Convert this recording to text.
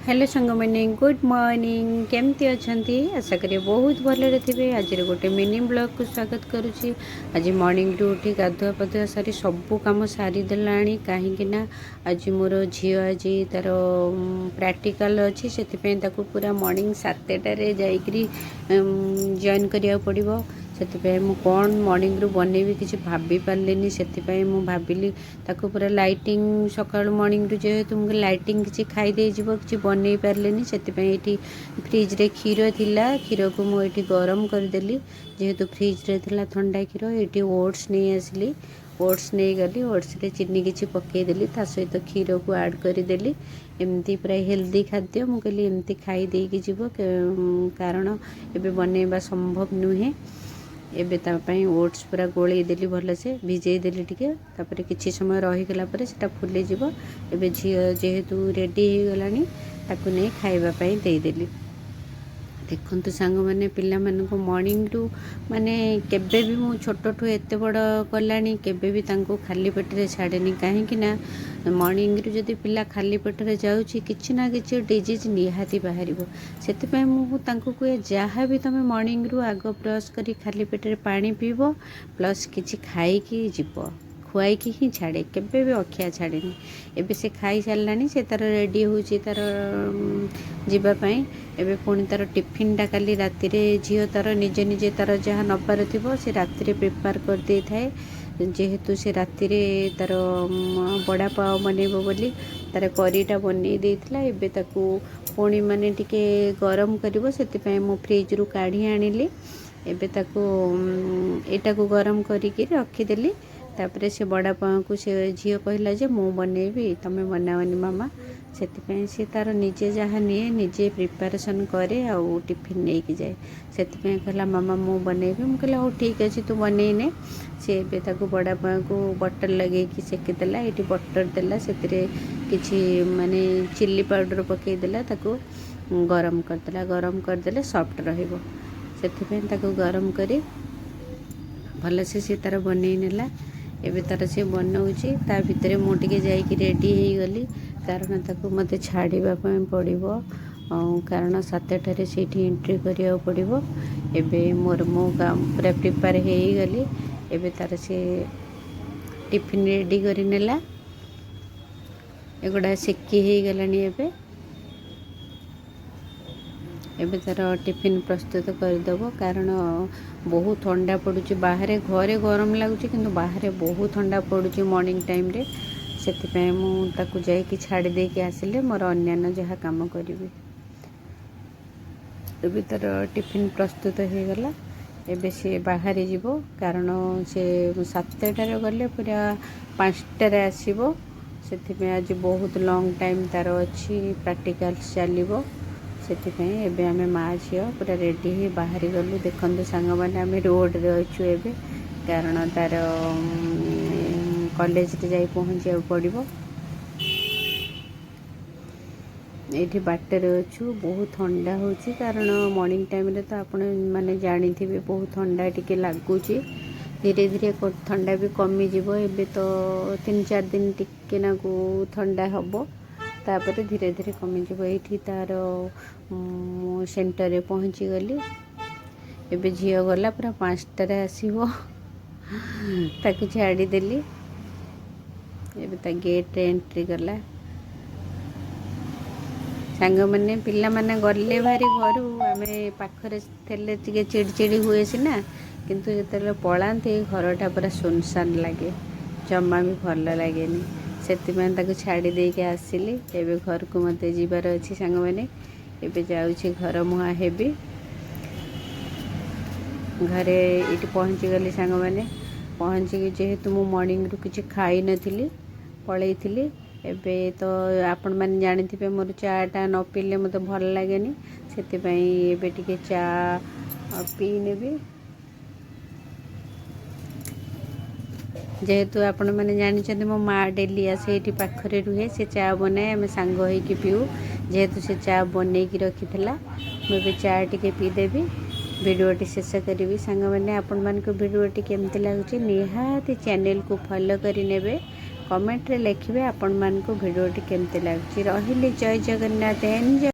Hello सांग मैंने good morning केमती अच्छी आशा करिए बहुत भलरे थे। आज गोटे मिनी ब्लॉग को स्वागत करुच्ची। आज मॉर्निंग रू उठी गाधुआ पाधुआ सारी सबू कम सारीदेला कहीं आज मोर झी आज तार प्रैक्टिकल अच्छी से पूरा मॉर्निंग 7टार जाकरी जॉइन करा पड़ो। से मु कौन मॉर्निंग रू बनैबी किसी भाभी पारे से भाविली पूरा लाइटिंग सका मॉर्निंग रू जेहेतु मुझे लाइटिंग किसी खाईदे कि बनई पारे से फ्रिज्रे क्षीर थिला क्षीर को मुझे गरम करदेली जेहेतु फ्रिज्रे थिला ठंडा क्षीर ये ओट्स नहीं आसली ओट्स नहीं गली ओट्स रे चीनी किसी पकईदेली ता सहित क्षीर को ऐड करदेली एमती पूरा हेल्दी खाद्य मुझे एमती खाईदे जीव कारण एबे बनैबा संभव नुहे। एबे ओट्स पूरा गोलई देली भल से भिजई देली टिके तापर किछि समय रहीगला परे सेटा फुली जिवो। एबे झी जेहेतु रेडी हो गलानी ताकू नहीं खाइबा पई देई देली। देखु सांग मैंने पिला मानक मॉर्निंग रू माने केबे भी मु छोटठू एते बड़ कलानी केबे भी तांको खाली पेटरे छाड़ेनी कहीं मॉर्निंग रू जदि पिला खाली पेटरे जाउची किछि ना किछि डिजीज निहाती बाहरिबो। सेति मु तांको कहे जहाँ भी तुम मॉर्निंग रू आग ब्रश करी खाली पेटरे पानी पीबो प्लस किछि खाइकी जीवो खुआईकी ही छाड़े केबे भी अखिया छाड़ेनी। एबे से खाई सारानी से तार रेडी होची तार जीवापाई। एबे पुणी तार टिफिनटा काली राति झील तार निजे निजे तार जहाँ नबार थी से राति प्रिपेयर कर दे थाए जेहेतु से राति तार बड़ा पाव बनइब बोली तार करीटा बनई देइथिला। एबे ताकू पुणी माने टिके गरम करिवो सेति मु फ्रिज रू काढ़ी आनिली। एबे ताकू एटा को गरम करिके रखीदेली। तापरे से बड़ा पाँ को से झील कहला जे मु बनैबी तमे बनावनी मामा से सी तार निजे जहाँ निए निजे प्रिपारेसन करे आउ टिफिन नहीं कि जाए से कहला मामा मु बनैबी मु कहला हो ठीक अच्छे तू बनईने। सी बड़ा पाँ को बटर लगे कि सेकीदेला ये बटर देला से किसी माने चिल्ली पाउडर पकईदेला ताकू गरम करदेले सॉफ्ट रहिबो। से गरम करी भलसे सी तार बनई नेला। एबे तार से बनाऊँगी ता भितर मुझे जाइए रेडी हो गली कारण ताकू मत छाड़वा पड़ो कारण 7टार से एंट्री करा पड़ो। एबे मोर मो पूरा प्रिपेयर हो गली। एबे तार से टिफिन रेडी कर नेला एगुड़ा सेकी हो गलानी। एबे तार टिफिन प्रस्तुत करदेव कारण बहुत ठंडा पड़ुची बाहर घरे गरम लगुच किंतु बाहर बहुत ठंडा पड़ुची मॉर्निंग टाइम रे से मुझे जाकि छाड़ी देके आसिले मोर अन्यान्य जहाँ काम करी। एबे तार टिफिन प्रस्तुत हो गला। एबे से बाहर जीवो कारण से 7टार गले पूरा 5टार आसीबो से आज बहुत लॉन्ग टाइम तार अच्छी प्रैक्टिकल चलो से आम माँ झील पूरा रेडी ही बाहरी गलु। देखते सांग मैंने आम रोड रे अच्छु एबे कारण तार कॉलेज रे जाई पहुँचा पड़ो। ये बाटर अच्छु बहुत ठंडा होची कारण मॉर्निंग टाइम रे तो आपण माने जानी थे बहुत ठंडा टिके लगुच धीरे धीरे ठंडा भी कमी जीवो। एबे तो 3-4 दिन टिके ना को ठंडा हबो तापर धीरे धीरे कमी जीवो। ये तार सेंटर रे पहुँची गली। एबे झील गला पूरा 5टार आसीबो ताकू छाड़ी देली। एबे ता गेट रे एंट्री गला। सांग मैंने पिला माने गले भारी घर आम पाखरे थे टे चिड़चिड़ी हुए सीना किंतु जो पलाते घरटा पूरा सुनसान लगे जमा भी भल लगे से छाड़ी देके आसिली। एबे घर को मत जीवार अच्छी सांग मैंने एबे जाऊँगी घर मुहाँ हेबी घरे ये पहुँची गली। सांग मैंने पहुँचिकी जेहेतु मु मॉर्निंग रू किसी खाई नथिली पलई थी। एबे तो आपण मैंने जानी मोर चाटा न पीले मत भल लगे से टिके चा पी नेबी जेहेतु आपण मैंने जानी मो माँ डेली आसे ये पाखरे रुहे से चा बनाए आम सांग होइकी पीऊ जेहेतु से चा बनई की रखी मुझे चा टिके पीदेवी। भिडियोटी शेष करी सांग मैंने आपण मान भिडियोटी केमती लगुच निहाती चैनल को फॉलो करी नेबे कमेंट रे लिखिए आपण मान को वीडियो टी केमते लागछि। रहिले जय जगन्नाथ एंजॉय।